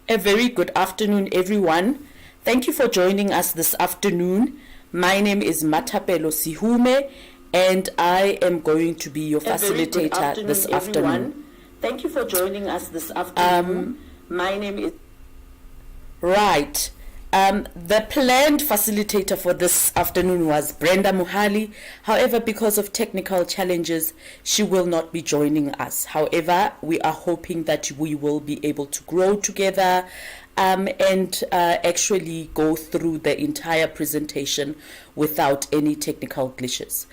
A very good afternoon, everyone. Thank you for joining us this afternoon. My name is Matapelo Sihume, and I am going to be your facilitator this afternoon. Thank you for joining us this afternoon. My name is... Right. The planned facilitator for this afternoon was Brenda Muhali. However, because of technical challenges, she will not be joining us. However, we are hoping that we will be able to grow together and actually go through the entire presentation without any technical glitches.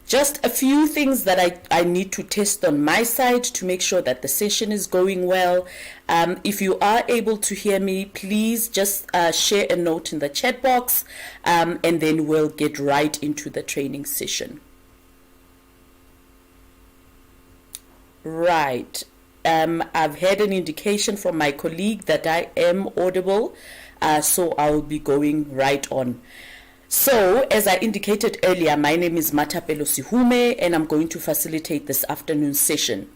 Just a few things that I need to test on my side to make sure that the session is going well. If you are able to hear me, please just share a note in the chat box, and then we'll get right into the training session. Right. I've had an indication from my colleague that I am audible, so I'll be going right on. So, as I indicated earlier, my name is Matapelo Sihume, and I'm going to facilitate this afternoon session.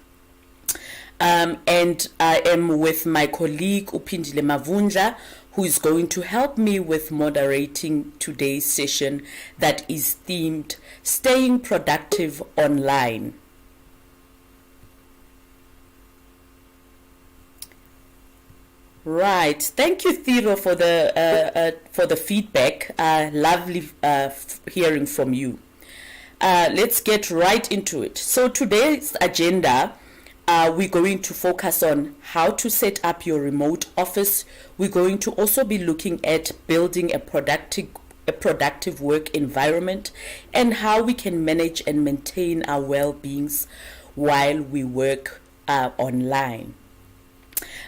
And I am with my colleague Upindile Mavunja, who is going to help me with moderating today's session that is themed Staying Productive Online. Right. Thank you, Thiro, for the feedback. Lovely hearing from you. Let's get right into it. So today's agenda, we're going to focus on how to set up your remote office. We're going to also be looking at building a productive work environment and how we can manage and maintain our well-beings while we work online.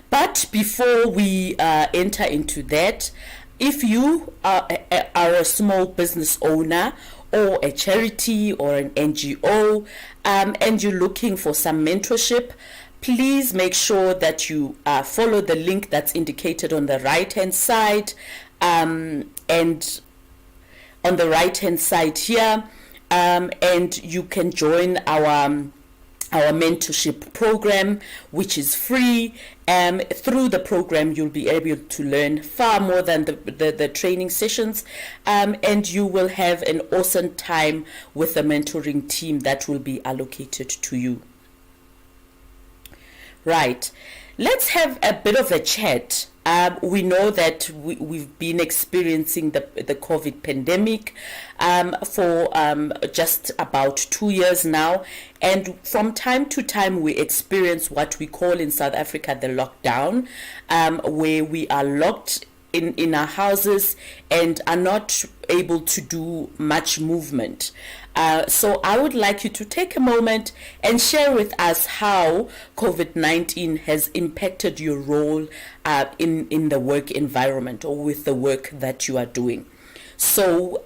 But before we enter into that, if you are a small business owner or a charity or an NGO and you're looking for some mentorship, please make sure that you follow the link that's indicated on the right-hand side, and on the right-hand side here, and you can join our mentorship program, which is free. Through the program, you'll be able to learn far more than the training sessions, and you will have an awesome time with the mentoring team that will be allocated to you. Right. Let's have a bit of a chat. We know that we've been experiencing the COVID pandemic for just about 2 years now. And from time to time, we experience what we call in South Africa the lockdown, where we are locked in our houses and are not able to do much movement. So I would like you to take a moment and share with us how COVID-19 has impacted your role in the work environment or with the work that you are doing. So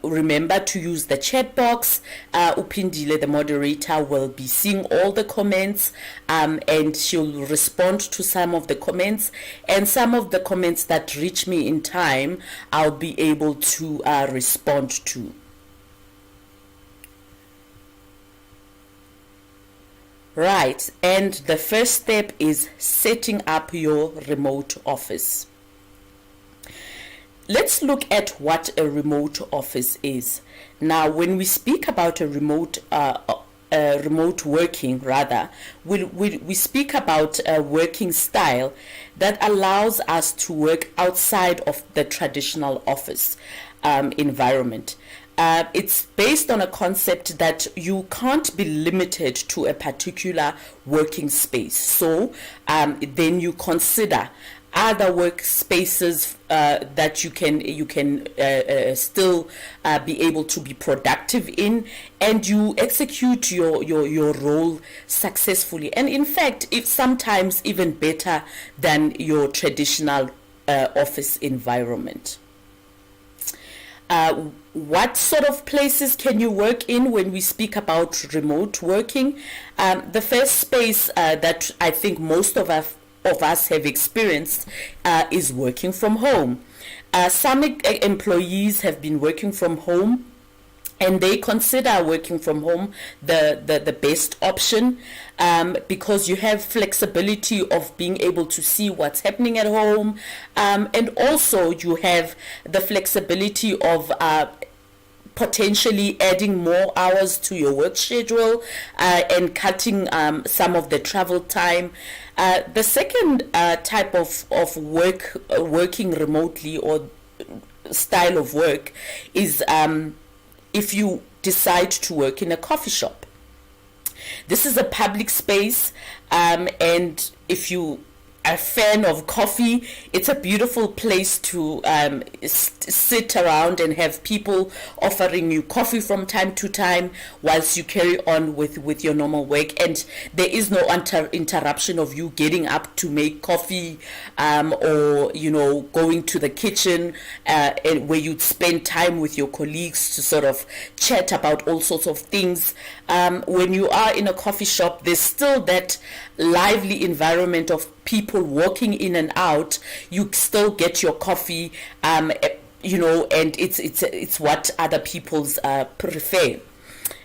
remember to use the chat box. Upindile, the moderator, will be seeing all the comments, and she'll respond to some of the comments, and some of the comments that reach me in time I'll be able to respond to. Right, and the first step is setting up your remote office. Let's look at what a remote office is. Now, when we speak about a remote working, rather, we speak about a working style that allows us to work outside of the traditional office environment. It's based on a concept that you can't be limited to a particular working space. So then you consider other workspaces that you can still be able to be productive in, and you execute your role successfully, and in fact it's sometimes even better than your traditional office environment. What sort of places can you work in when we speak about remote working? The first space that I think most of us have experienced is working from home. Some employees have been working from home and they consider working from home the best option, because you have flexibility of being able to see what's happening at home, and also you have the flexibility of potentially adding more hours to your work schedule, and cutting some of the travel time. The second type of working remotely, or style of work, is if you decide to work in a coffee shop. This is a public space, and if you are a fan of coffee, it's a beautiful place to sit around and have people offering you coffee from time to time whilst you carry on with your normal work, and there is no interruption of you getting up to make coffee, or going to the kitchen, and where you'd spend time with your colleagues to sort of chat about all sorts of things. When you are in a coffee shop, there's still that lively environment of people walking in and out. You still get your coffee, and it's what other people's prefer.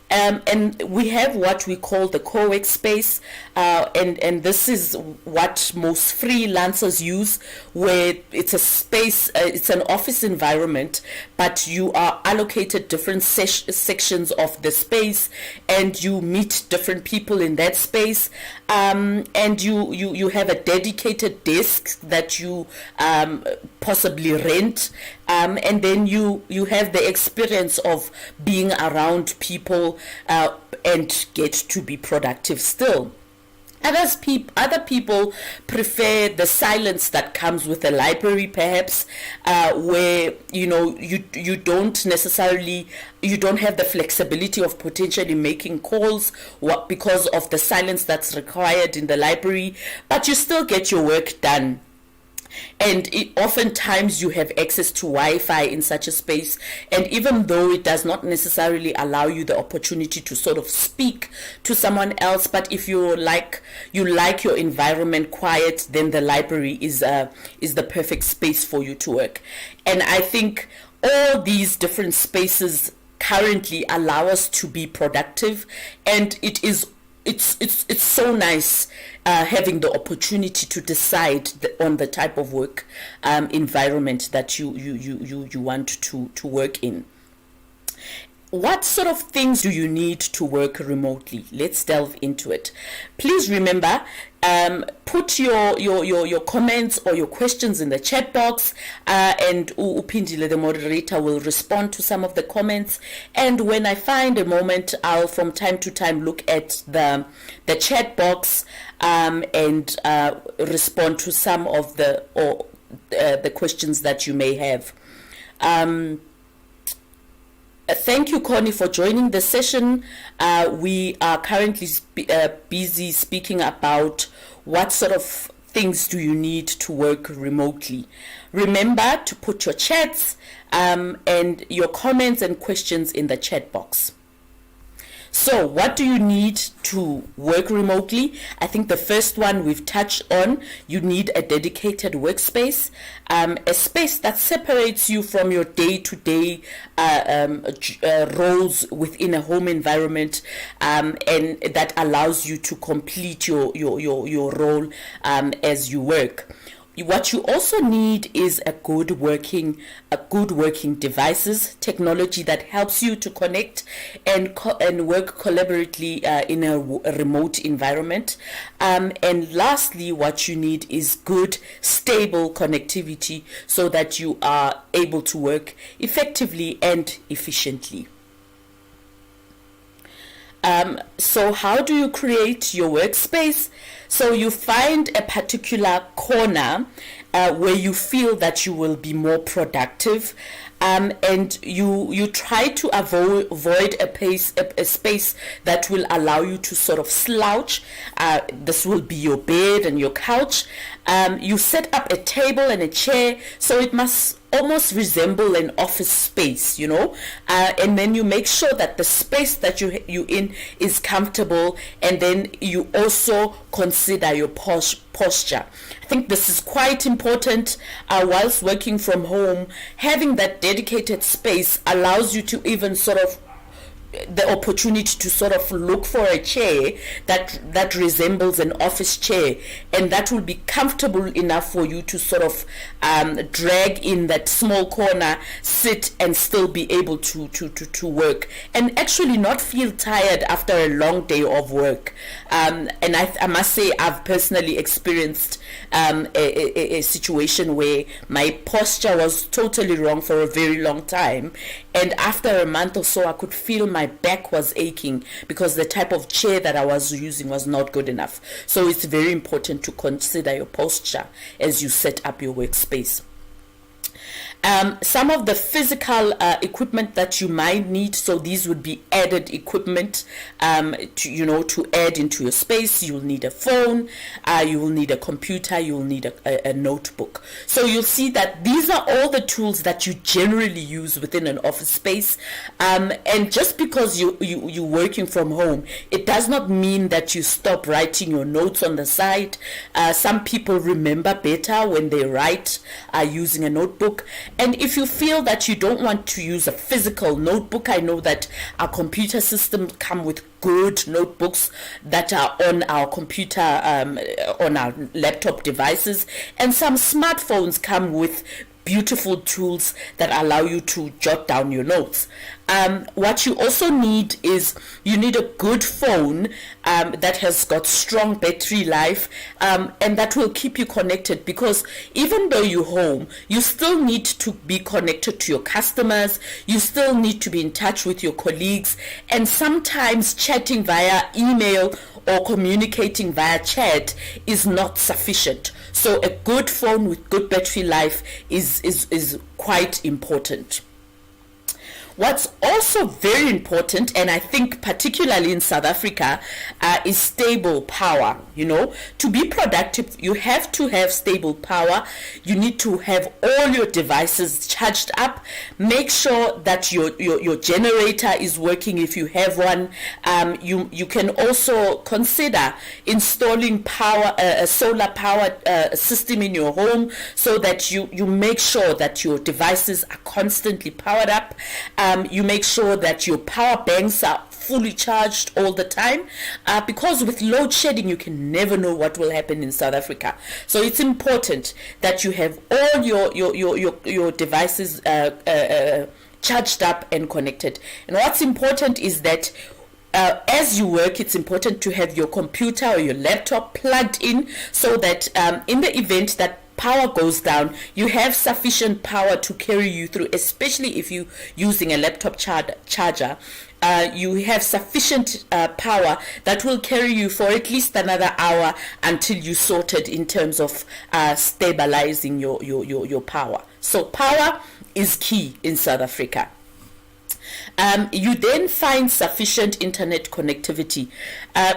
And we have what we call the co-work space, and this is what most freelancers use, where it's a space, it's an office environment, but you are allocated different sections of the space, and you meet different people in that space, and you have a dedicated desk that you possibly rent, and then you have the experience of being around people, and get to be productive still. Other people prefer the silence that comes with a library, perhaps, where you don't have the flexibility of potentially making calls because of the silence that's required in the library, but you still get your work done. And oftentimes you have access to Wi-Fi in such a space, and even though it does not necessarily allow you the opportunity to sort of speak to someone else, but if you like your environment quiet, then the library is the perfect space for you to work. And I think all these different spaces currently allow us to be productive, and it's so nice having the opportunity to decide on the type of work environment that you want to work in. What sort of things do you need to work remotely? Let's delve into it. Please remember, put your comments or your questions in the chat box, and Upindile, the moderator, will respond to some of the comments. And when I find a moment, I'll from time to time look at the chat box, and respond to some of the questions that you may have. Thank you, Connie, for joining the session. We are currently busy speaking about what sort of things do you need to work remotely. Remember to put your chats and your comments and questions in the chat box. So what do you need to work remotely? I think the first one we've touched on. You need a dedicated workspace, a space that separates you from your day-to-day roles within a home environment, and that allows you to complete your role as you work. What you also need is a good working devices, technology that helps you to connect and work collaboratively in a remote environment. And lastly, what you need is good, stable connectivity so that you are able to work effectively and efficiently. So how do you create your workspace? So you find a particular corner where you feel that you will be more productive, and you try to avoid a space that will allow you to sort of slouch. This will be your bed and your couch. You set up a table and a chair, so it must almost resemble an office space, and then you make sure that the space that you in is comfortable, and then you also consider your posture. I think this is quite important whilst working from home. Having that dedicated space allows you to even sort of the opportunity to sort of look for a chair that resembles an office chair, and that will be comfortable enough for you to sort of drag in that small corner, sit, and still be able to work, and actually not feel tired after a long day of work. And I must say, I've personally experienced a situation where my posture was totally wrong for a very long time, and after a month or so I could feel my back was aching because the type of chair that I was using was not good enough. So it's very important to consider your posture as you set up your workspace. Some of the physical equipment that you might need, so these would be added equipment to add into your space. You'll need a phone, you will need a computer, you will need a notebook. So you'll see that these are all the tools that you generally use within an office space, and just because you're working from home, it does not mean that you stop writing your notes on the side. Some people remember better when they write using a notebook. And if you feel that you don't want to use a physical notebook, I know that our computer systems come with good notebooks that are on our computer, on our laptop devices, and some smartphones come with beautiful tools that allow you to jot down your notes. What you also need is you need a good phone that has got strong battery life, and that will keep you connected, because even though you're home, you still need to be connected to your customers, you still need to be in touch with your colleagues, and sometimes chatting via email or communicating via chat is not sufficient. So a good phone with good battery life is quite important. What's also very important, and I think particularly in South Africa, is stable power. To be productive, you have to have stable power. You need to have all your devices charged up. Make sure that your generator is working if you have one. You can also consider installing a solar power system in your home, so that you make sure that your devices are constantly powered up. You make sure that your power banks are fully charged all the time, because with load shedding you can never know what will happen in South Africa. So it's important that you have all your devices charged up and connected. And what's important is that as you work, it's important to have your computer or your laptop plugged in, so that in the event that power goes down, you have sufficient power to carry you through, especially if you're using a laptop charger. You have sufficient power that will carry you for at least another hour until you sorted in terms of stabilizing your power. So power is key in South Africa. You then find sufficient internet connectivity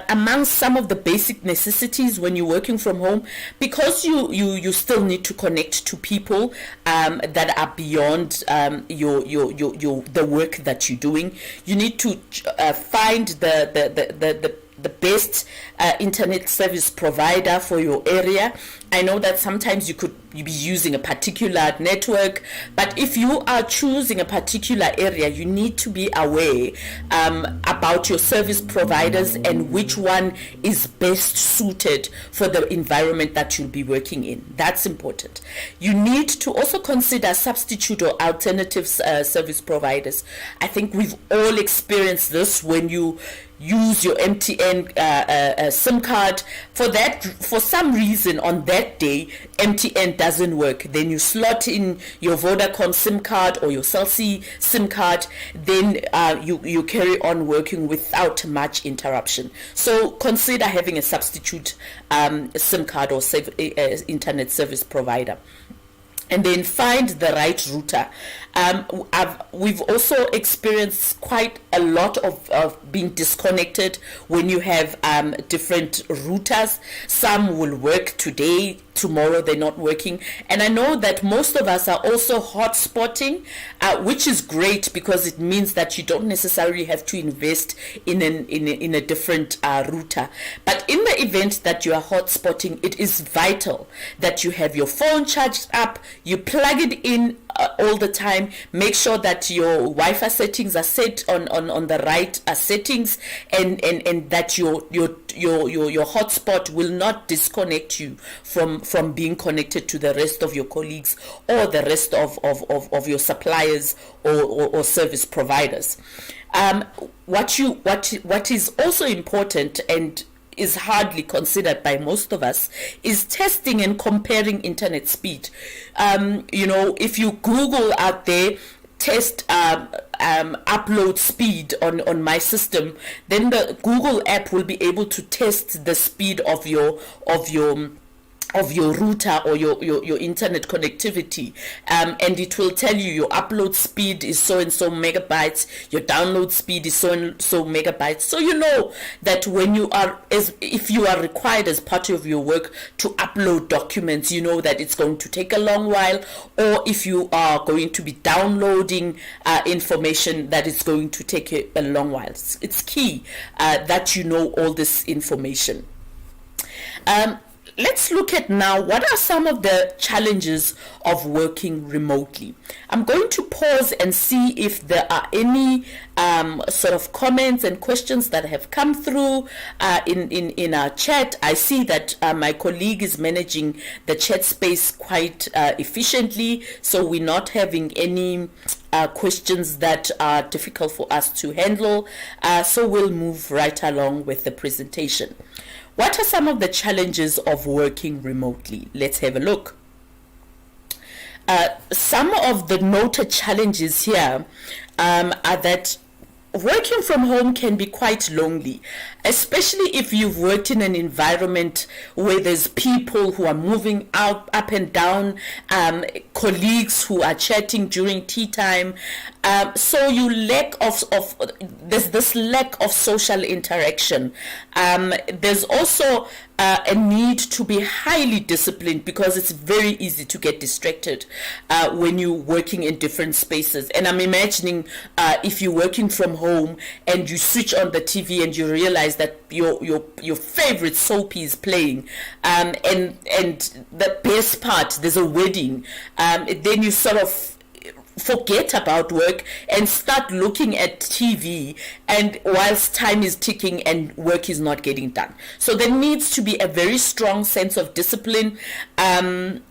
amongst some of the basic necessities when you're working from home, because you still need to connect to people that are beyond the work that you're doing. You need to find the best internet service provider for your area. I know that sometimes you could be using a particular network, but if you are choosing a particular area, you need to be aware about your service providers and which one is best suited for the environment that you'll be working in. That's important. You need to also consider substitute or alternative service providers. I think we've all experienced this when you use your MTN SIM card. For some reason on that day MTN doesn't work, then you slot in your Vodacom SIM card or your Cell C SIM card, then you carry on working without much interruption. So consider having a substitute SIM card or internet service provider. And then find the right router. We've also experienced quite a lot of being disconnected when you have different routers. Some will work today, tomorrow they're not working. And I know that most of us are also hotspotting, which is great because it means that you don't necessarily have to invest in a different router. But in the event that you are hotspotting, it is vital that you have your phone charged up, you plug it in all the time. Make sure that your Wi-Fi settings are set on the right settings, and that your hotspot will not disconnect you from being connected to the rest of your colleagues or the rest of your suppliers or service providers. What is also important and is hardly considered by most of us is testing and comparing internet speed. If you Google out there, test upload speed on my system, then the Google app will be able to test the speed of your router or your internet connectivity, and it will tell you your upload speed is so and so megabytes, your download speed is so and so megabytes. So you know that when if you are required as part of your work to upload documents, you know that it's going to take a long while, or if you are going to be downloading information, that it's going to take a long while. It's key that you know all this information. Let's look at now what are some of the challenges of working remotely. I'm going to pause and see if there are any sort of comments and questions that have come through in our chat. I see that my colleague is managing the chat space quite efficiently, so we're not having any questions that are difficult for us to handle. So we'll move right along with the presentation. What are some of the challenges of working remotely? Let's have a look. Some of the noted challenges here are that working from home can be quite lonely, especially if you've worked in an environment where there's people who are moving up and down, colleagues who are chatting during tea time. So there's this lack of social interaction. There's also a need to be highly disciplined, because it's very easy to get distracted when you're working in different spaces. And I'm imagining if you're working from home and you switch on the TV and you realize that your favorite soapy is playing, and the best part, there's a wedding, then you sort of forget about work and start looking at TV, and whilst time is ticking and work is not getting done. So there needs to be a very strong sense of discipline, that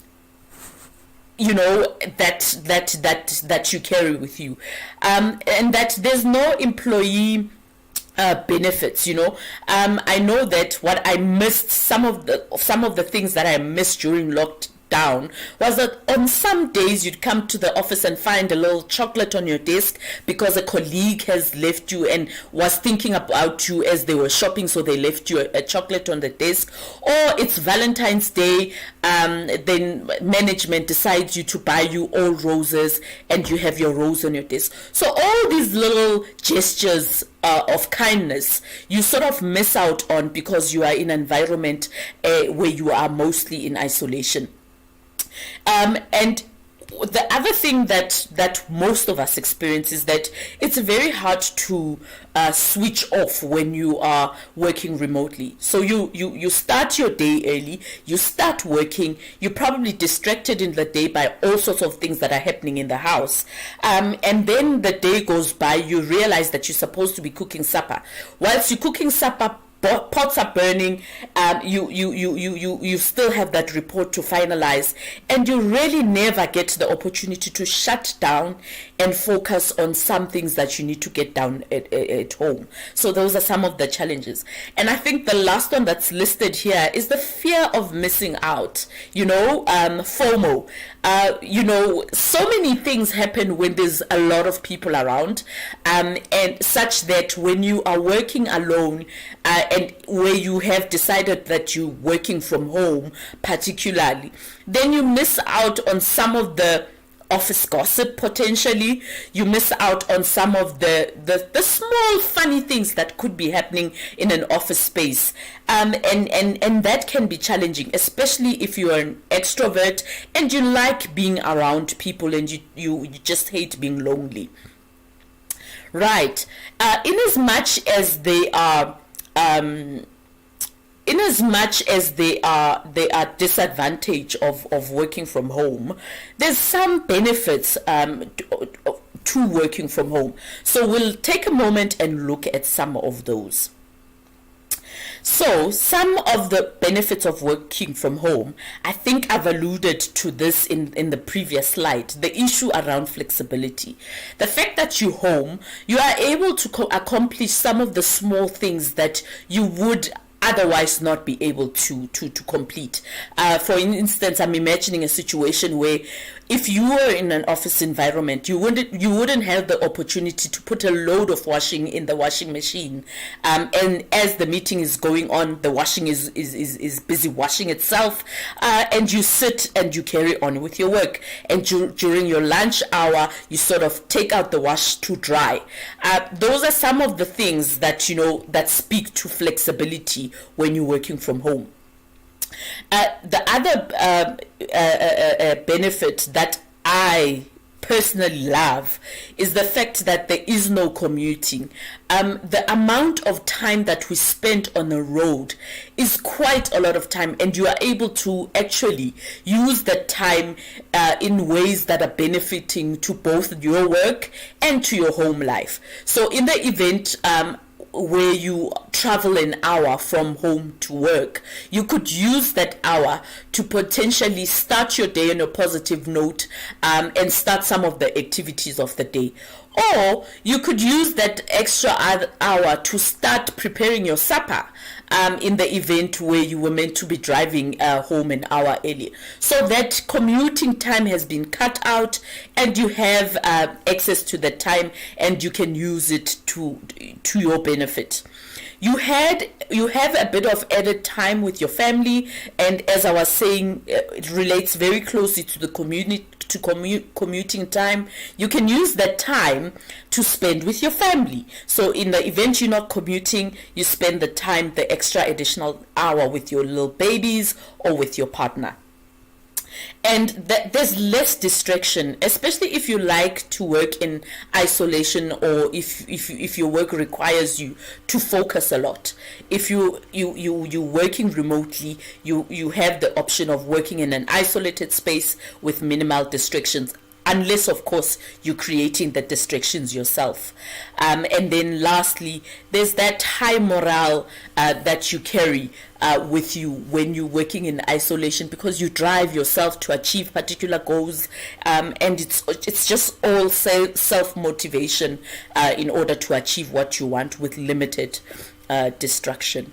you carry with you, and that there's no employee benefits. I know that what I missed, some of the things that I missed during lockdown was that on some days you'd come to the office and find a little chocolate on your desk because a colleague has left you and was thinking about you as they were shopping, so they left you a chocolate on the desk. Or it's Valentine's Day, then management decides to buy you all roses and you have your rose on your desk. So all these little gestures of kindness you sort of miss out on because you are in an environment where you are mostly in isolation. And the other thing that most of us experience is that it's very hard to switch off when you are working remotely. So you start your day early, you start working, you're probably distracted in the day by all sorts of things that are happening in the house, and then the day goes by, you realize that you're supposed to be cooking supper. Whilst you're cooking supper, pots are burning, you still have that report to finalize, and you really never get the opportunity to shut down and focus on some things that you need to get done at home. So those are some of the challenges. And I think the last one that's listed here is the fear of missing out, FOMO. So many things happen when there's a lot of people around, and such that when you are working alone, and where you have decided that you're working from home particularly, then you miss out on some of the office gossip potentially. You miss out on some of the small funny things that could be happening in an office space, and that can be challenging, especially if you are an extrovert and you like being around people and you just hate being lonely. Right. In as much as they are in as much as they are disadvantage of working from home, there's some benefits to working from home. So we'll take a moment and look at some of those. So some of the benefits of working from home, I think I've alluded to this in the previous slide, the issue around flexibility. The fact that you're home, you are able to accomplish some of the small things that you would otherwise not be able to complete. For instance, I'm imagining a situation where if you were in an office environment, you wouldn't have the opportunity to put a load of washing in the washing machine, and as the meeting is going on, the washing is busy washing itself, and you sit and you carry on with your work, and during your lunch hour you sort of take out the wash to dry. Those are some of the things that that speak to flexibility when you're working from home. The other benefit that I personally love is the fact that there is no commuting. The amount of time that we spend on the road is quite a lot of time, and you are able to actually use that time in ways that are benefiting to both your work and to your home life. So in the event where you travel an hour from home to work, you could use that hour to potentially start your day on a positive note, and start some of the activities of the day. Or you could use that extra hour to start preparing your supper, in the event where you were meant to be driving home an hour earlier. So that commuting time has been cut out, and you have access to the time, and you can use it to your benefit. You have a bit of added time with your family, and as I was saying, it relates very closely to the commuting time. You can use that time to spend with your family. So in the event you're not commuting, you spend the extra additional hour with your little babies or with your partner. And there's less distraction, especially if you like to work in isolation, or if your work requires you to focus a lot. If you're working remotely, you have the option of working in an isolated space with minimal distractions, unless of course you're creating the distractions yourself. And then lastly, there's that high morale that you carry with you when you're working in isolation, because you drive yourself to achieve particular goals, and it's just all self-motivation in order to achieve what you want with limited distraction.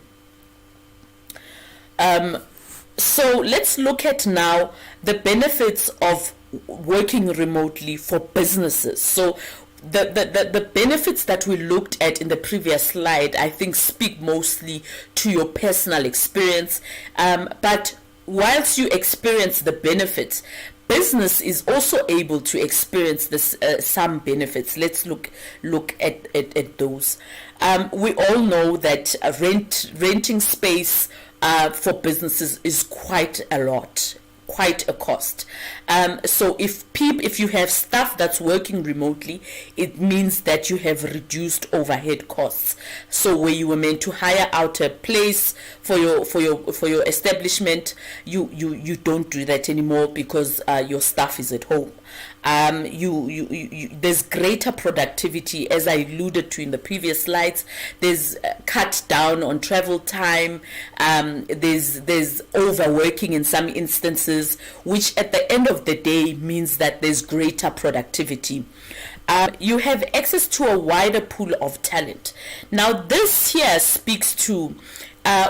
So let's look at now the benefits of working remotely for businesses. So the benefits that we looked at in the previous slide, I think, speak mostly to your personal experience, but whilst you experience the benefits, business is also able to experience this some benefits. Let's look at those. We all know that renting space for businesses is quite a cost. So if you have staff that's working remotely, it means that you have reduced overhead costs. So where you were meant to hire out a place for your establishment, you don't do that anymore because your staff is at home. There's greater productivity, as I alluded to in the previous slides. There's cut down on travel time. There's overworking in some instances, which at the end of the day means that there's greater productivity. You have access to a wider pool of talent. Now this here speaks to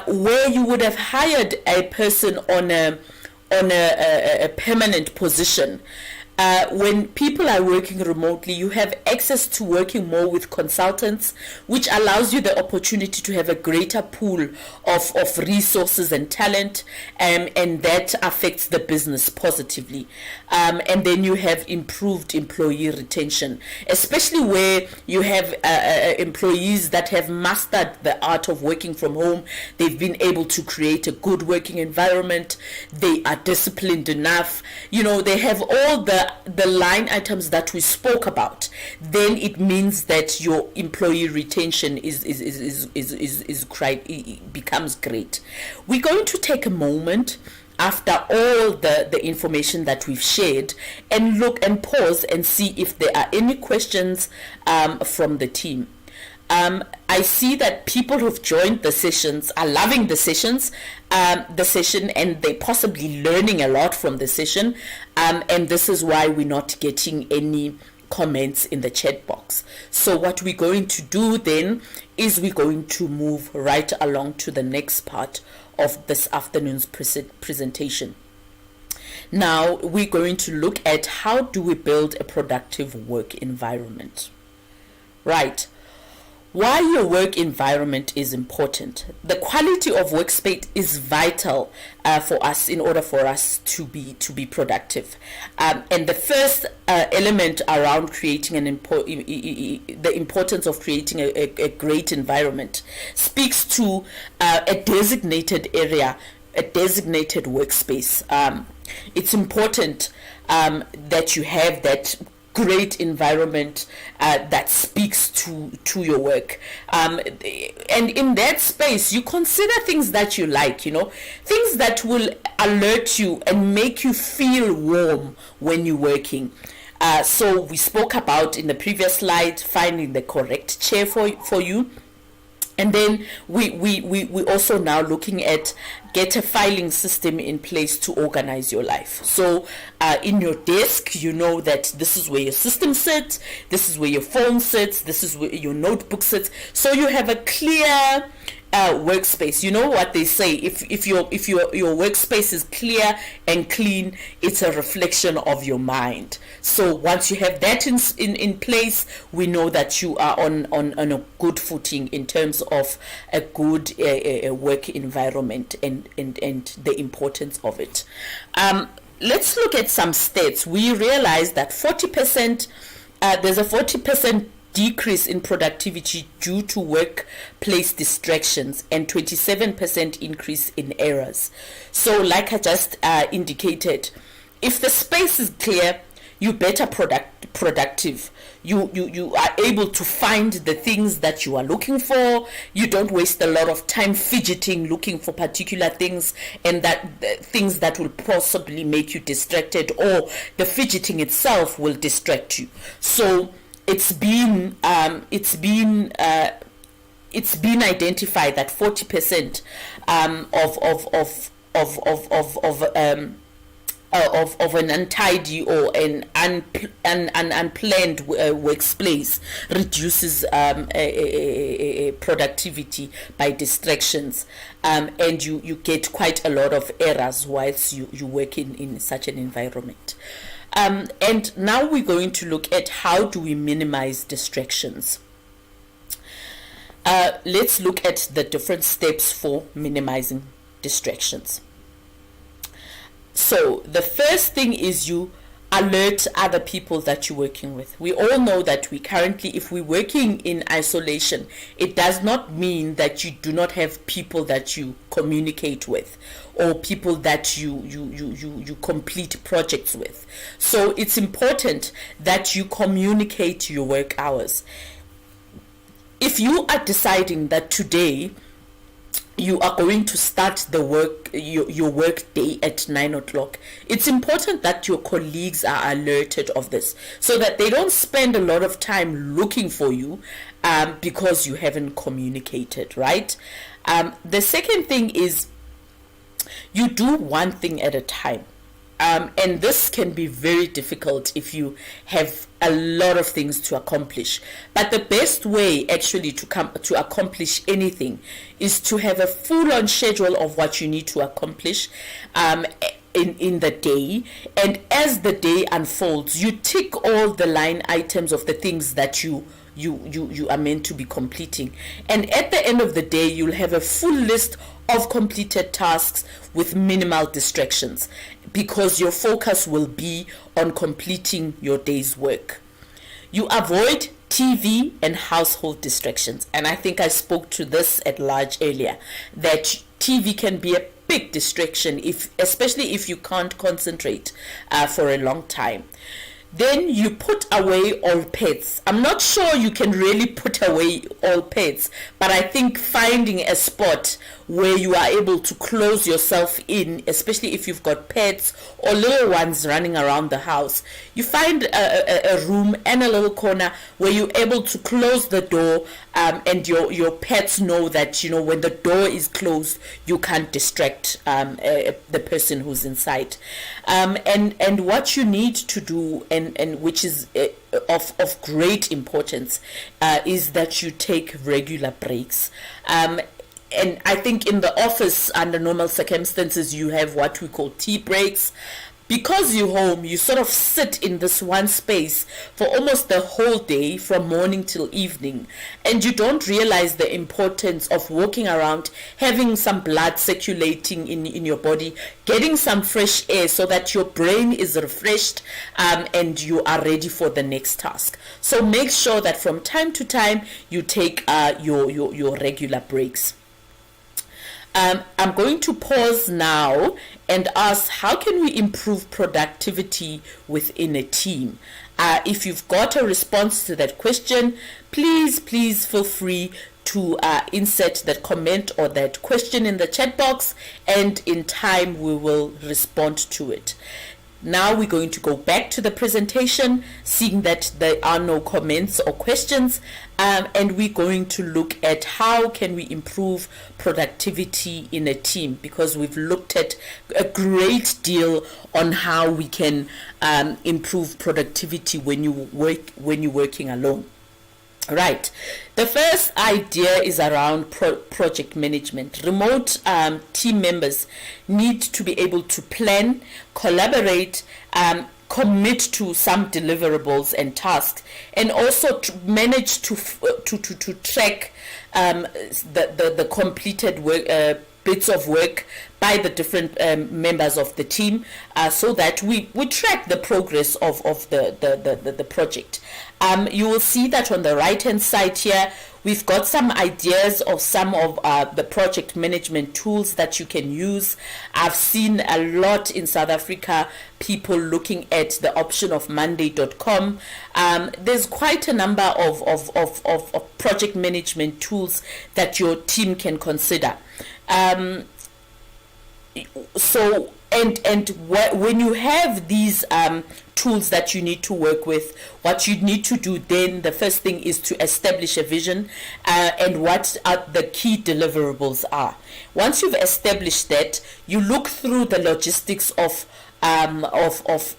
where you would have hired a person on a permanent position. When people are working remotely, you have access to working more with consultants, which allows you the opportunity to have a greater pool of resources and talent, and that affects the business positively. And then you have improved employee retention, especially where you have employees that have mastered the art of working from home. They've been able to create a good working environment. They are disciplined enough. They have all the the line items that we spoke about, then it means that your employee retention becomes great. We're going to take a moment after all the information that we've shared and look and pause and see if there are any questions from the team. I see that people who've joined the sessions are loving the session, and they're possibly learning a lot from the session, and this is why we're not getting any comments in the chat box. So what we're going to do then is we're going to move right along to the next part of this afternoon's presentation. Now we're going to look at how do we build a productive work environment. Right. Why your work environment is important. The quality of workspace is vital for us in order for us to be productive. And the first element around creating the importance of creating a great environment speaks to a designated area, a designated workspace. It's important that you have that great environment that speaks to your work, and in that space you consider things that you like, things that will alert you and make you feel warm when you're working. So we spoke about in the previous slide finding the correct chair for you. And then we also now looking at get a filing system in place to organize your life. So in your desk, you know that this is where your system sits, this is where your phone sits, this is where your notebook sits. So you have a clear workspace. You know what they say, if your workspace is clear and clean, it's a reflection of your mind. So once you have that in place, we know that you are on a good footing in terms of a good work environment and the importance of it. Let's look at some stats. We realize that 40% there's a 40% decrease in productivity due to workplace distractions and 27% increase in errors. So like I just indicated, if the space is clear, you're better productive. You are able to find the things that you are looking for. You don't waste a lot of time fidgeting looking for particular things, and things that will possibly make you distracted, or the fidgeting itself will distract you. So it's been identified that 40% of an untidy or an unplanned workplace reduces productivity by distractions, and you get quite a lot of errors whilst you work in such an environment. And now we're going to look at how do we minimize distractions. Let's look at the different steps for minimizing distractions. So the first thing is you alert other people that you're working with. We all know that we currently, if we're working in isolation, it does not mean that you do not have people that you communicate with or people that you complete projects with. So it's important that you communicate your work hours. If you are deciding that today you are going to start your work day at 9 o'clock, it's important that your colleagues are alerted of this so that they don't spend a lot of time looking for you because you haven't communicated, right? The second thing is you do one thing at a time. And this can be very difficult if you have a lot of things to accomplish. But the best way actually to accomplish anything is to have a full-on schedule of what you need to accomplish in the day. And as the day unfolds, you tick all the line items of the things that you are meant to be completing. And at the end of the day, you'll have a full list of completed tasks with minimal distractions, because your focus will be on completing your day's work. You avoid TV and household distractions, and I think I spoke to this at large earlier, that TV can be a big distraction, especially if you can't concentrate for a long time. Then you put away all pets. I'm not sure you can really put away all pets, but I think finding a spot where you are able to close yourself in, especially if you've got pets or little ones running around the house, you find a room and a little corner where you're able to close the door, and your pets know that, when the door is closed, you can't distract the person who's inside. And what you need to do, and which is of great importance, is that you take regular breaks. And I think in the office, under normal circumstances, you have what we call tea breaks. Because you're home, you sort of sit in this one space for almost the whole day, from morning till evening, and you don't realize the importance of walking around, having some blood circulating in your body, getting some fresh air so that your brain is refreshed, and you are ready for the next task. So make sure that from time to time you take your regular breaks. I'm going to pause now and ask, how can we improve productivity within a team? If you've got a response to that question, please feel free to insert that comment or that question in the chat box, and in time we will respond to it. Now we're going to go back to the presentation, seeing that there are no comments or questions, and we're going to look at how can we improve productivity in a team, because we've looked at a great deal on how we can improve productivity when you're working alone. Right. The first idea is around project management. Remote team members need to be able to plan, collaborate, commit to some deliverables and tasks, and also to manage to track the completed work, bits of work by the different members of the team, so that we track the progress of the project. You will see that on the right hand side here, we've got some ideas of some of the project management tools that you can use. I've seen a lot in South Africa, people looking at the option of Monday.com. There's quite a number of project management tools that your team can consider. When you have these tools that you need to work with, what you need to do then, the first thing is to establish a vision and what the key deliverables are. Once you've established that, you look through the logistics of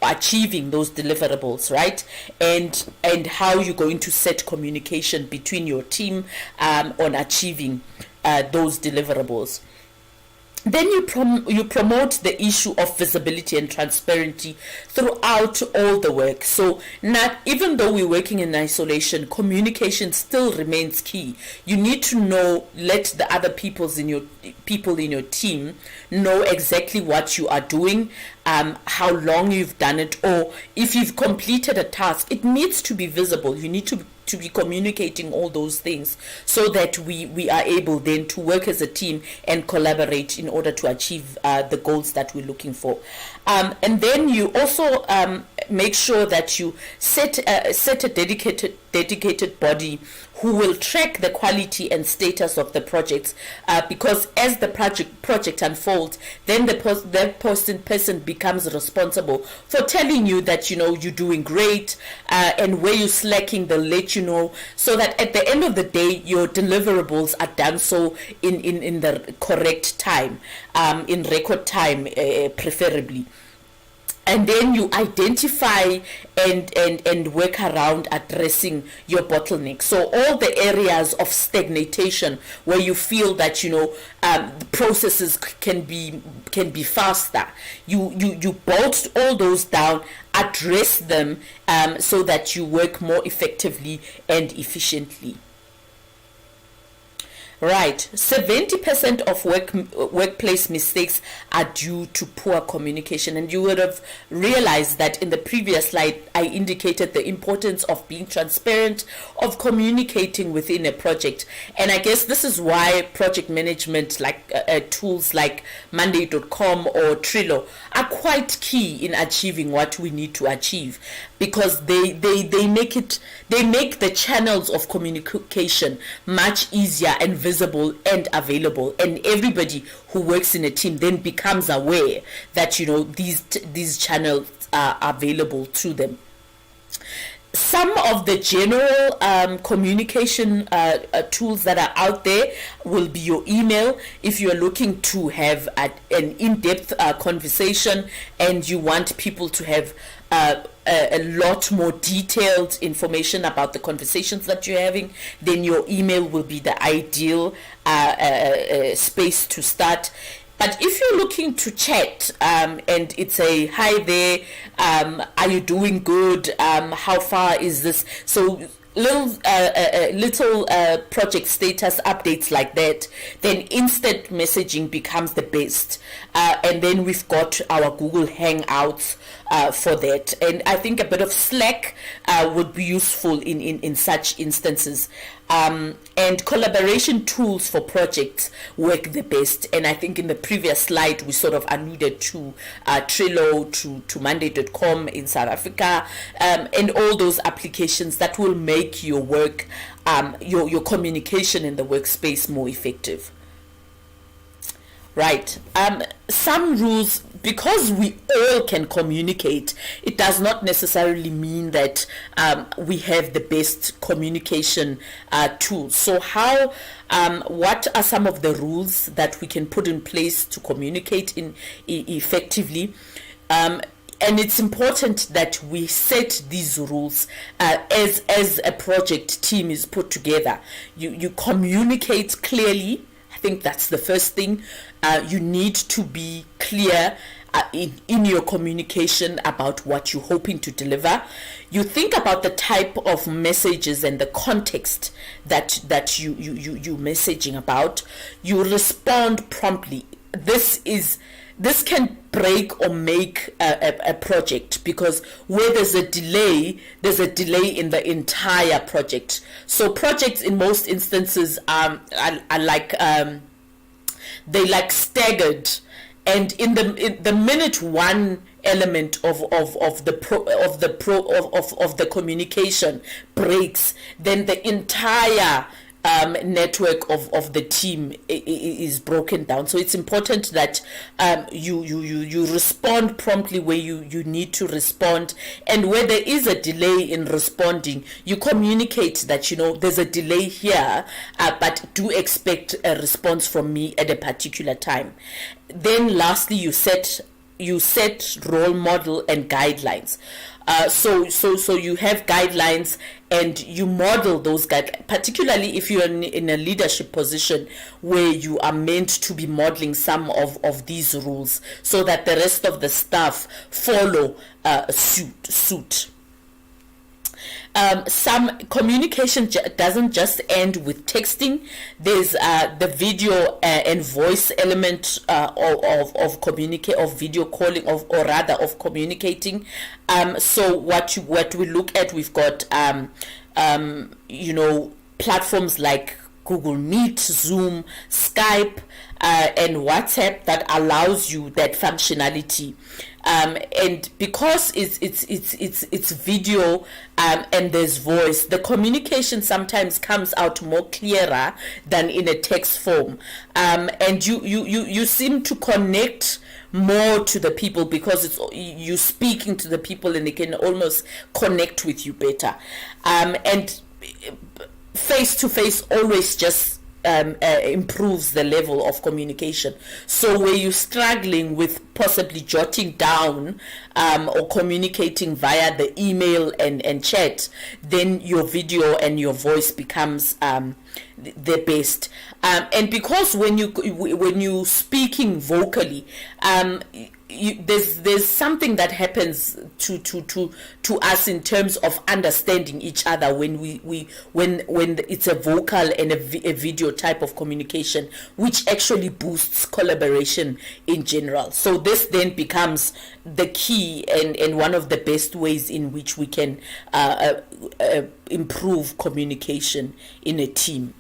achieving those deliverables, right? And how you're going to set communication between your team on achieving those deliverables. Then you promote the issue of visibility and transparency throughout all the work. So even though we're working in isolation, communication still remains key. You need to let the other people in your team know exactly what you are doing, how long you've done it, or if you've completed a task, it needs to be visible. You need to be communicating all those things so that we are able then to work as a team and collaborate in order to achieve the goals that we're looking for. And then you also make sure that you set a dedicated body who will track the quality and status of the projects, because as the project unfolds, then that person becomes responsible for telling you that you're doing great, and where you're slacking, they'll let you know, so that at the end of the day your deliverables are done so in the correct time, in record time, preferably. And then you identify and work around addressing your bottleneck. So all the areas of stagnation where you feel that the processes can be faster, you bolt all those down, address them, so that you work more effectively and efficiently. Right. 70% of workplace mistakes are due to poor communication. And you would have realized that in the previous slide, I indicated the importance of being transparent, of communicating within a project. And I guess this is why project management tools like Monday.com or Trello are quite key in achieving what we need to achieve, because they make the channels of communication much easier and visible and available, and everybody who works in a team then becomes aware that these channels are available to them. Some of the general communication tools that are out there will be your email. If you're looking to have an in-depth conversation and you want people to have a lot more detailed information about the conversations that you're having, then your email will be the ideal space to start. But if you're looking to chat and it's a hi there, are you doing good? How far is this? So little project status updates like that, then instant messaging becomes the best. And then we've got our Google Hangouts for that. And I think a bit of Slack would be useful in such instances. And collaboration tools for projects work the best. And I think in the previous slide, we sort of alluded to Trello, to Monday.com in South Africa, and all those applications that will make your work, your communication in the workspace more effective. Right. Some rules, because we all can communicate, it does not necessarily mean that we have the best communication tools. So what are some of the rules that we can put in place to communicate effectively? And it's important that we set these rules as a project team is put together. You communicate clearly. I think that's the first thing. You need to be clear in your communication about what you're hoping to deliver. You think about the type of messages and the context that you're messaging about. You respond promptly. This can break or make a project, because where there's a delay in the entire project. So projects in most instances are like they like staggered, and in the minute one element of the communication breaks, then the entire network of the team is broken down. So it's important that you respond promptly where you need to respond, and where there is a delay in responding, you communicate that there's a delay here, but do expect a response from me at a particular time. Then lastly, you set role model and guidelines. So you have guidelines and you model those guidelines, particularly if you're in a leadership position where you are meant to be modeling some of these rules, so that the rest of the staff follow suit. Some communication doesn't just end with texting. There's the video and voice element of video calling, of communicating. So what we look at, we've got platforms like Google Meet, Zoom, Skype, and WhatsApp that allows you that functionality. And because it's video and there's voice, the communication sometimes comes out more clearer than in a text form. And you seem to connect more to the people, because you're speaking to the people and they can almost connect with you better. And face to face always just improves the level of communication. So where you're struggling with possibly jotting down or communicating via the email and chat, then your video and your voice becomes the best. And because when you speaking vocally, there's something that happens to us in terms of understanding each other when when it's a vocal and a video type of communication, which actually boosts collaboration in general. So this then becomes the key and one of the best ways in which we can improve communication in a team.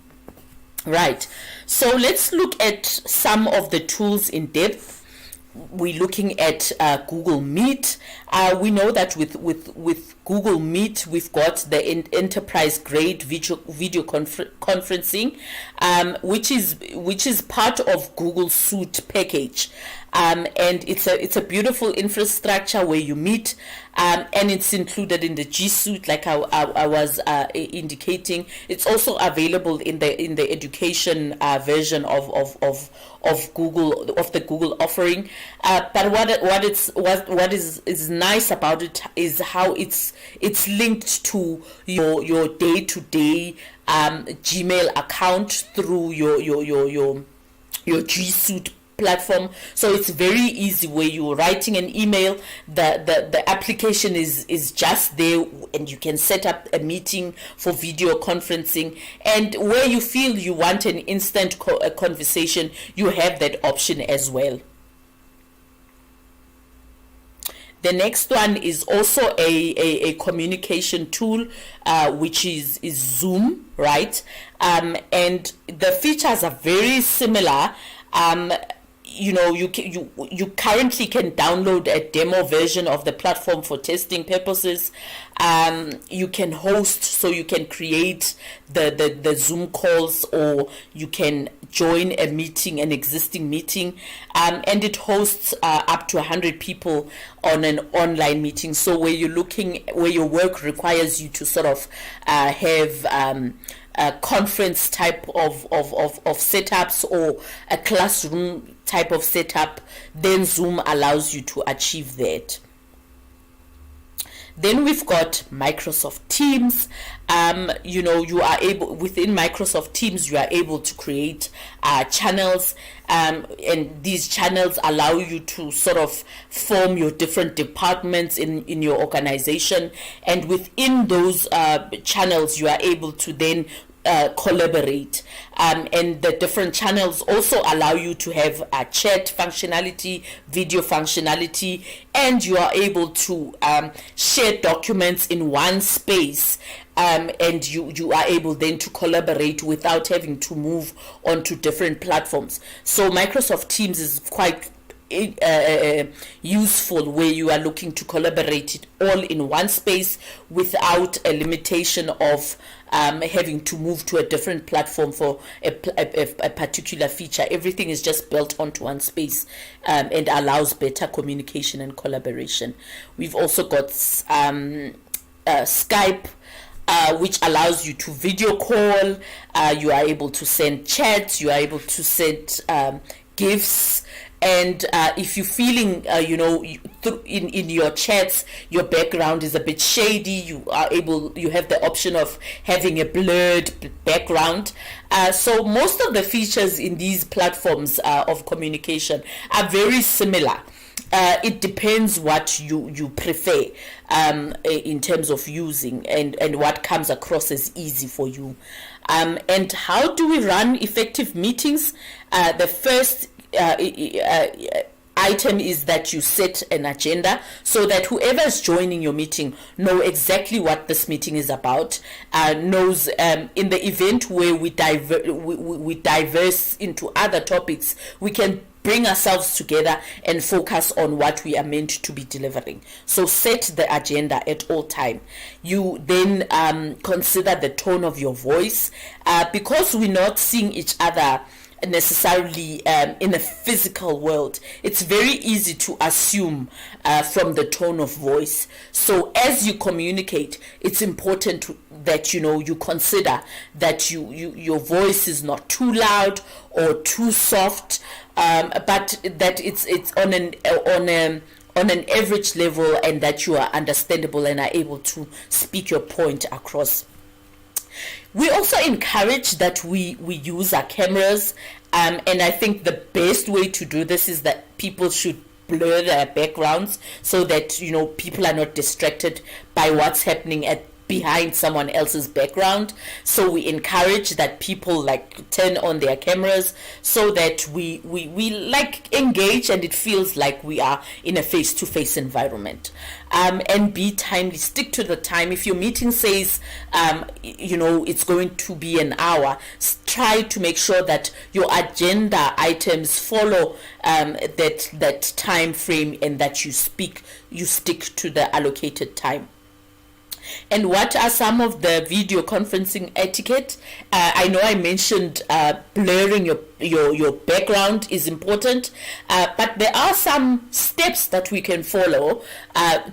Right. So let's look at some of the tools in depth. We're looking at Google Meet. We know that with Google Meet, we've got the enterprise grade video conferencing, which is part of Google Suite package. And it's a beautiful infrastructure where you meet, and it's included in the G Suite, like I was indicating. It's also available in the education version of Google, of the Google offering. But what is nice about it is how it's linked to your day-to-day Gmail account through your G Suite platform. So it's very easy. Where you're writing an email, the application is just there, and you can set up a meeting for video conferencing. And where you feel you want an instant conversation, you have that option as well. The next one is also a communication tool, which is Zoom, right? And the features are very similar. You currently can download a demo version of the platform for testing purposes. You can host, so you can create the Zoom calls, or you can join a meeting, an existing meeting, and it hosts up to 100 people on an online meeting. So where your work requires you to sort of have a conference type of setups, or a classroom type of setup, then Zoom allows you to achieve that. Then we've got Microsoft Teams. You are able, within Microsoft Teams, you are able to create channels, and these channels allow you to sort of form your different departments in your organization, and within those channels, you are able to then collaborate, and the different channels also allow you to have a chat functionality, video functionality, and you are able to share documents in one space, and you are able then to collaborate without having to move on to different platforms. So Microsoft Teams is quite useful where you are looking to collaborate it all in one space without a limitation of having to move to a different platform for a particular feature. Everything is just built onto one space, and allows better communication and collaboration. We've also got Skype, which allows you to video call. You are able to send chats. You are able to send GIFs. And if you're feeling, in your chats, your background is a bit shady, you have the option of having a blurred background. So most of the features in these platforms of communication are very similar. It depends what you prefer in terms of using, and what comes across as easy for you. And how do we run effective meetings? The first item is that you set an agenda, so that whoever is joining your meeting know exactly what this meeting is about, knows in the event where we diverse into other topics, we can bring ourselves together and focus on what we are meant to be delivering. So set the agenda at all time. You then consider the tone of your voice, because we're not seeing each other necessarily in a physical world. It's very easy to assume from the tone of voice. So as you communicate, it's important that you consider that your voice is not too loud or too soft, but that it's on an average level, and that you are understandable and are able to speak your point across. We also encourage that we use our cameras, and I think the best way to do this is that people should blur their backgrounds so that, you know, people are not distracted by what's happening at behind someone else's background. So we encourage that people like turn on their cameras so that we like engage and it feels like we are in a face-to-face environment. And be timely, stick to the time. If your meeting says you know, it's going to be an hour, try to make sure that your agenda items follow that time frame, and that you stick to the allocated time. And what are some of the video conferencing etiquette? I know I mentioned blurring your background is important, but there are some steps that we can follow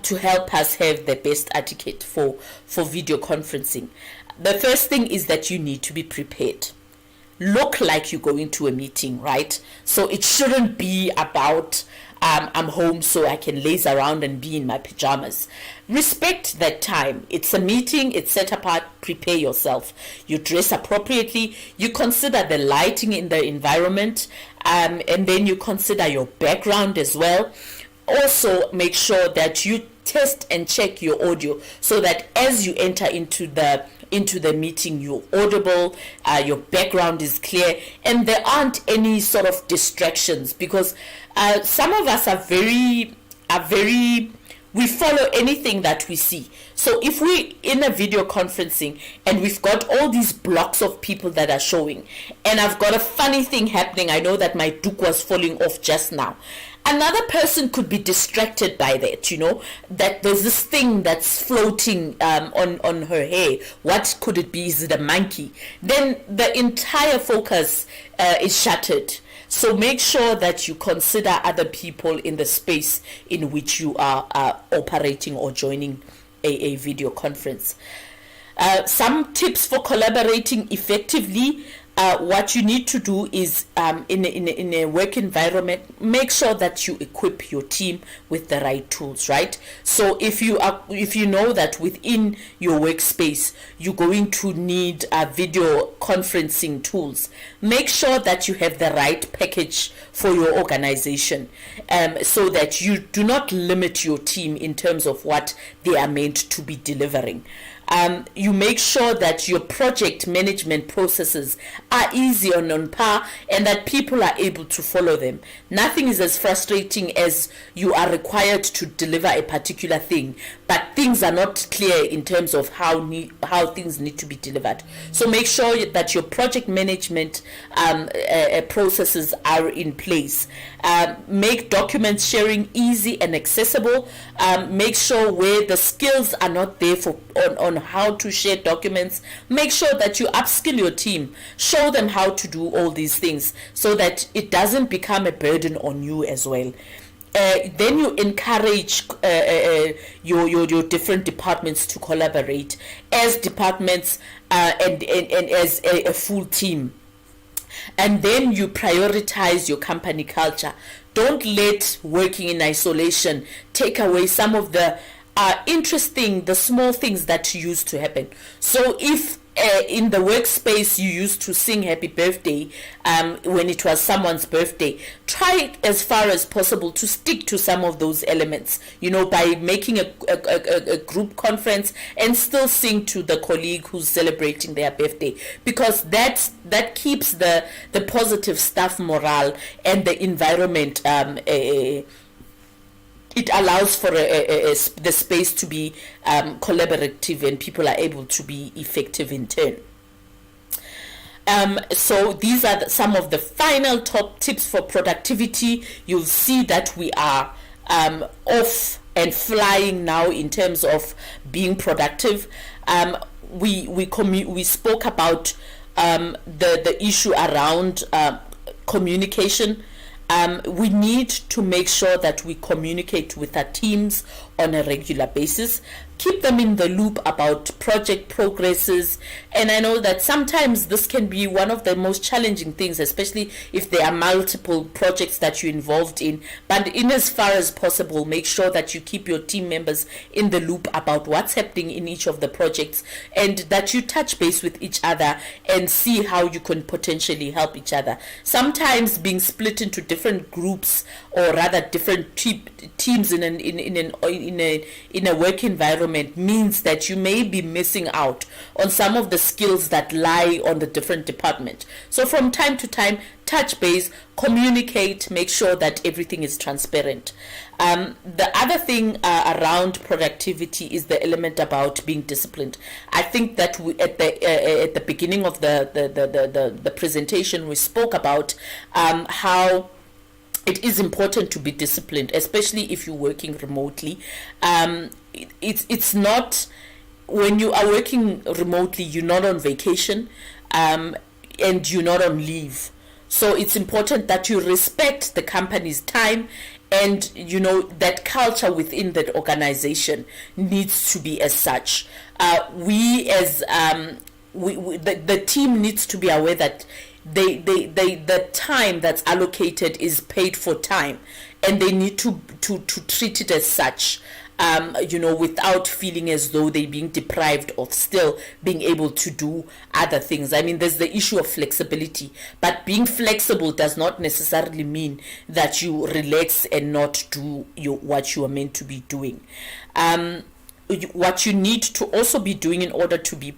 to help us have the best etiquette for video conferencing. The first thing is that you need to be prepared. Look like you're going to a meeting, right? So it shouldn't be about I'm home so I can laze around and be in my pajamas. Respect that time. It's a meeting, it's set apart. Prepare yourself. You dress appropriately. You consider the lighting in the environment, and then you consider your background as well. Also, make sure that you test and check your audio so that as you enter into the meeting, you're audible, your background is clear, and there aren't any sort of distractions, because some of us are very we follow anything that we see. So if we in a video conferencing and we've got all these blocks of people that are showing, and I've got a funny thing happening, I know that my duke was falling off just now, another person could be distracted by that, you know, that there's this thing that's floating on her hair. What could it be? Is it a monkey? Then the entire focus is shattered. So make sure that you consider other people in the space in which you are operating or joining a video conference. Some tips for collaborating effectively. What you need to do is in a work environment, make sure that you equip your team with the right tools, right? So if you know that within your workspace you're going to need video conferencing tools, make sure that you have the right package for your organization, so that you do not limit your team in terms of what they are meant to be delivering. You make sure that your project management processes are easy and on par, and that people are able to follow them. Nothing is as frustrating as you are required to deliver a particular thing, but things are not clear in terms of how things need to be delivered. So make sure that your project management processes are in place. Make document sharing easy and accessible. Make sure where the skills are not there on how to share documents, make sure that you upskill your team, show them how to do all these things so that it doesn't become a burden on you as well. Then you encourage your different departments to collaborate as departments and as a full team. And then you prioritize your company culture. Don't let working in isolation take away some of the interesting, the small things that used to happen. So if in the workspace you used to sing happy birthday when it was someone's birthday, try as far as possible to stick to some of those elements, you know, by making a group conference and still sing to the colleague who's celebrating their birthday, because that keeps the positive staff morale and the environment it allows for the space to be collaborative, and people are able to be effective in turn. So these are some of the final top tips for productivity. You'll see that we are off and flying now in terms of being productive. We spoke about the issue around communication. We need to make sure that we communicate with our teams on a regular basis. Keep them in the loop about project progresses. And I know that sometimes this can be one of the most challenging things, especially if there are multiple projects that you're involved in. But in as far as possible, make sure that you keep your team members in the loop about what's happening in each of the projects, and that you touch base with each other and see how you can potentially help each other. Sometimes being split into different groups, or rather different teams in a work environment, means that you may be missing out on some of the skills that lie on the different department. So from time to time, touch base, communicate, make sure that everything is transparent. The other thing around productivity is the element about being disciplined. I think that at the beginning of the presentation, we spoke about how it is important to be disciplined, especially if you're working remotely. It's not, when you are working remotely, you're not on vacation, and you're not on leave. So it's important that you respect the company's time, and that culture within that organization needs to be as such. The team needs to be aware that the time that's allocated is paid for time, and they need to treat it as such, without feeling as though they're being deprived of still being able to do other things. I mean, there's the issue of flexibility, but being flexible does not necessarily mean that you relax and not do what you are meant to be doing. What you need to also be doing in order to be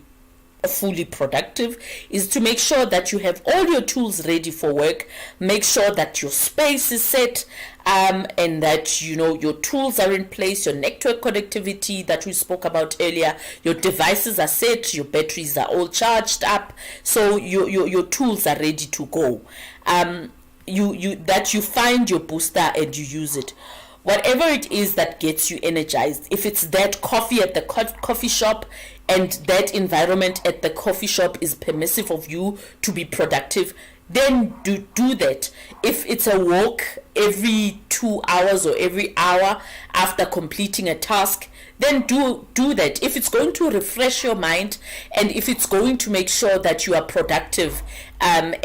fully productive is to make sure that you have all your tools ready for work. Make sure that your space is set, and that your tools are in place, your network connectivity that we spoke about earlier, your devices are set, your batteries are all charged up, so your tools are ready to go. That you find your booster and you use it. Whatever it is that gets you energized, if it's that coffee at the coffee shop, and that environment at the coffee shop is permissive of you to be productive, then do that. If it's a walk every 2 hours or every hour after completing a task, then do that. If it's going to refresh your mind, and if it's going to make sure that you are productive, and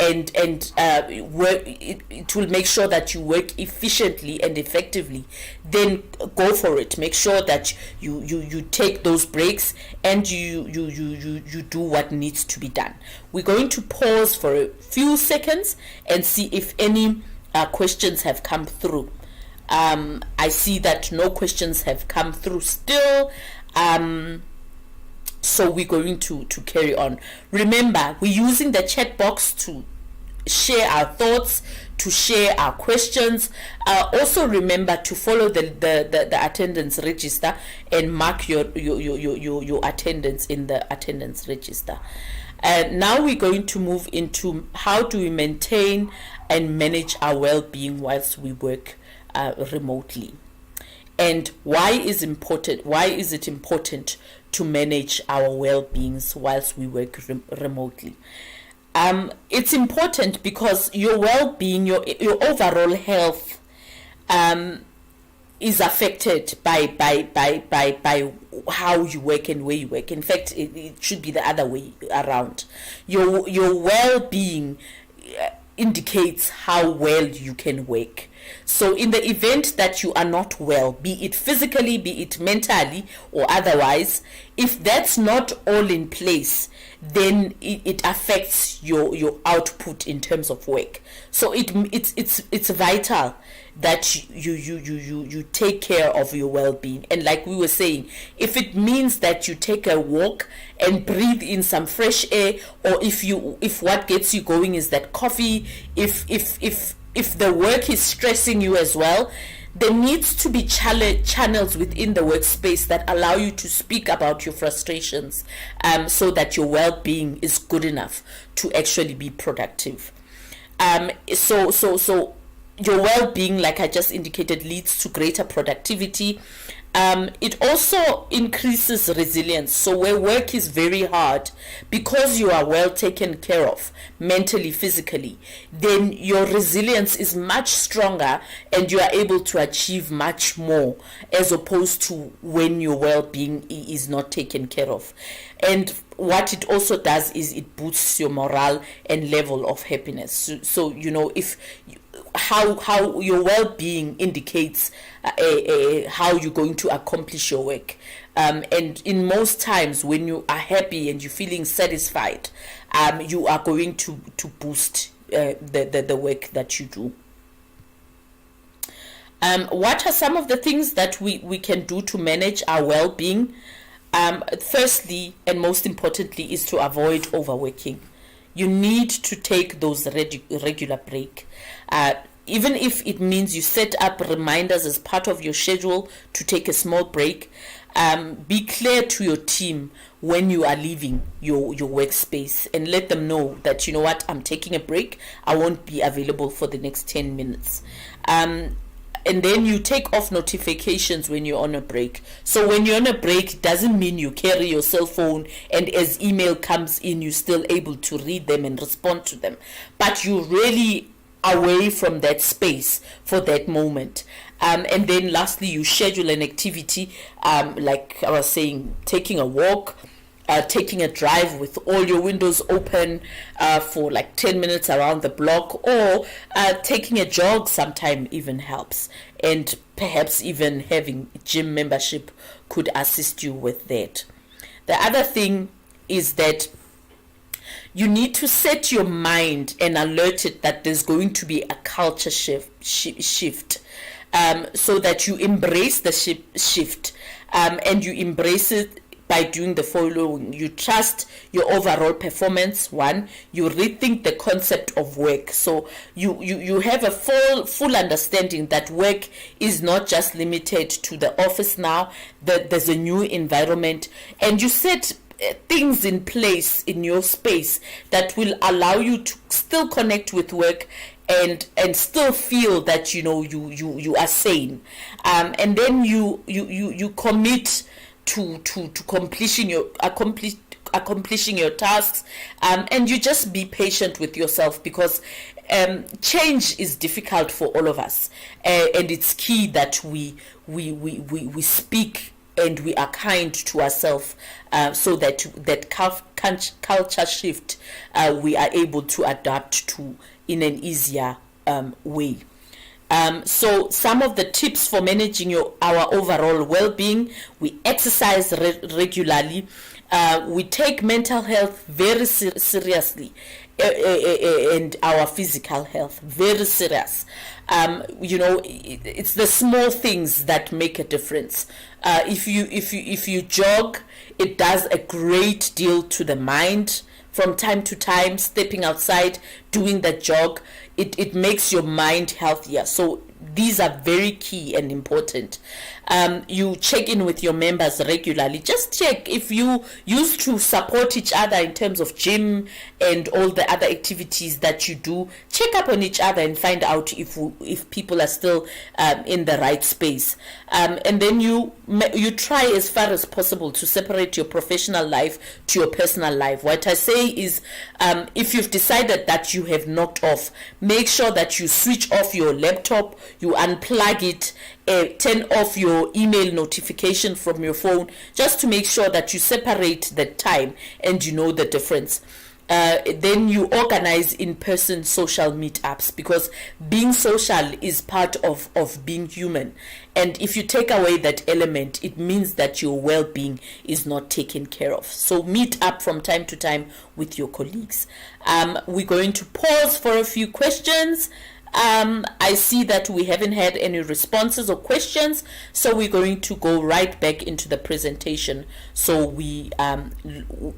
work, it will make sure that you work efficiently and effectively, then go for it. Make sure that you take those breaks, and you do what needs to be done. We're going to pause for a few seconds and see if any questions have come through. I see that no questions have come through still. So we're going to carry on. Remember, we're using the chat box to share our thoughts, to share our questions. Also remember to follow the attendance register and mark your attendance in the attendance register. Now we're going to move into how do we maintain and manage our well-being whilst we work remotely, and why is it important to manage our well-beings whilst we work remotely. It's important because your well-being, your overall health, is affected by how you work and where you work. In fact, it should be the other way around. Your well-being indicates how well you can work. So in the event that you are not well, be it physically, be it mentally or otherwise, if that's not all in place, then it affects your output in terms of work. So it's vital that you take care of your well-being. And like we were saying, if it means that you take a walk and breathe in some fresh air, or if what gets you going is that coffee, if the work is stressing you as well, there needs to be channels within the workspace that allow you to speak about your frustrations, so that your well-being is good enough to actually be productive. So your well-being, like I just indicated, leads to greater productivity. It also increases resilience. So where work is very hard, because you are well taken care of mentally, physically, then your resilience is much stronger and you are able to achieve much more, as opposed to when your well-being is not taken care of. And what it also does is it boosts your morale and level of happiness. So if how your well-being indicates how you're going to accomplish your work, and in most times when you are happy and you're feeling satisfied, you are going to boost the work that you do. What are some of the things that we can do to manage our well-being? Firstly and most importantly is to avoid overworking. You need to take those regular break. Even if it means you set up reminders as part of your schedule to take a small break, be clear to your team when you are leaving your workspace and let them know that, you know what, I'm taking a break. I won't be available for the next 10 minutes. And then you take off notifications when you're on a break. So when you're on a break, it doesn't mean you carry your cell phone and as email comes in, you're still able to read them and respond to them. But you really away from that space for that moment. And then lastly, you schedule an activity, like I was saying, taking a walk, taking a drive with all your windows open for like 10 minutes around the block, or taking a jog sometime even helps. And perhaps even having gym membership could assist you with that. The other thing is that you need to set your mind and alert it that there's going to be a culture shift, so that you embrace the shift, and you embrace it by doing the following. You trust your overall performance. One, you rethink the concept of work. So you have a full understanding that work is not just limited to the office now, that there's a new environment, and you set things in place in your space that will allow you to still connect with work and still feel that you are sane, and then you commit to accomplishing your tasks, and you just be patient with yourself, because change is difficult for all of us, and it's key that we speak and we are kind to ourselves, so that culture shift we are able to adapt to in an easier way. So some of the tips for managing our overall well-being: we exercise regularly, we take mental health very seriously, and our physical health very serious. It's the small things that make a difference. If you jog, it does a great deal to the mind. From time to time, stepping outside, doing the jog, it makes your mind healthier. So these are very key and important. You check in with your members regularly. Just check if you used to support each other in terms of gym and all the other activities that you do. Check up on each other and find out if people are still in the right space. And then you try as far as possible to separate your professional life to your personal life. What I say is, if you've decided that you have knocked off, make sure that you switch off your laptop, you unplug it, turn off your email notification from your phone, just to make sure that you separate the time and you know the difference. Then you organize in-person social meetups, because being social is part of being human. And if you take away that element, it means that your well-being is not taken care of. So meet up from time to time with your colleagues. We're going to pause for a few questions. I see that we haven't had any responses or questions, so we're going to go right back into the presentation. So we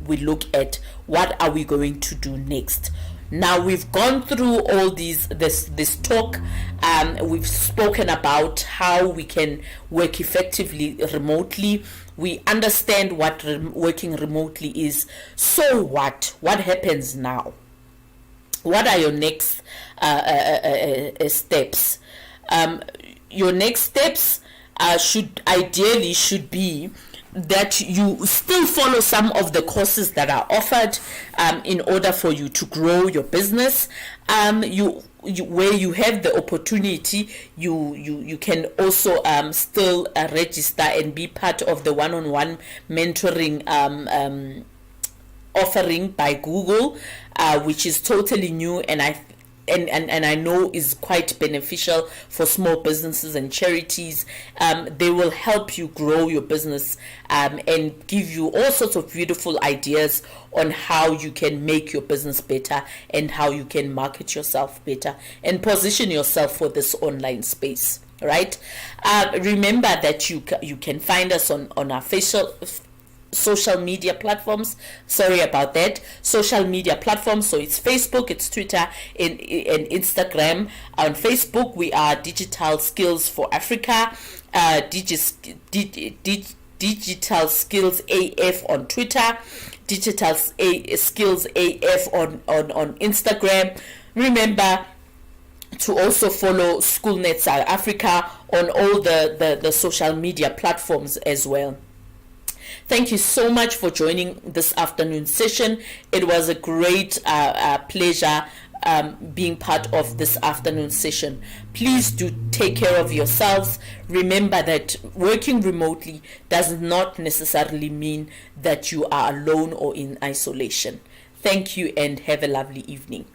look at what are we going to do next. Now we've gone through all this talk. We've spoken about how we can work effectively remotely. We understand what working remotely is. So what happens now? What are your next steps? Your next steps should be that you still follow some of the courses that are offered in order for you to grow your business. Where you have the opportunity, you can also still register and be part of the one-on-one mentoring offering by Google, which is totally new, and I know is quite beneficial for small businesses and charities. They will help you grow your business and give you all sorts of beautiful ideas on how you can make your business better and how you can market yourself better and position yourself for this online space, right? Remember that you can find us on our social media platforms. Sorry about that. Social media platforms. So it's Facebook, it's Twitter, and Instagram. On Facebook, we are Digital Skills for Africa, Digital Skills AF on Twitter, Digital Skills AF on Instagram. Remember to also follow SchoolNet South Africa on all the social media platforms as well. Thank you so much for joining this afternoon session. It was a great pleasure being part of this afternoon session. Please do take care of yourselves. Remember that working remotely does not necessarily mean that you are alone or in isolation. Thank you and have a lovely evening.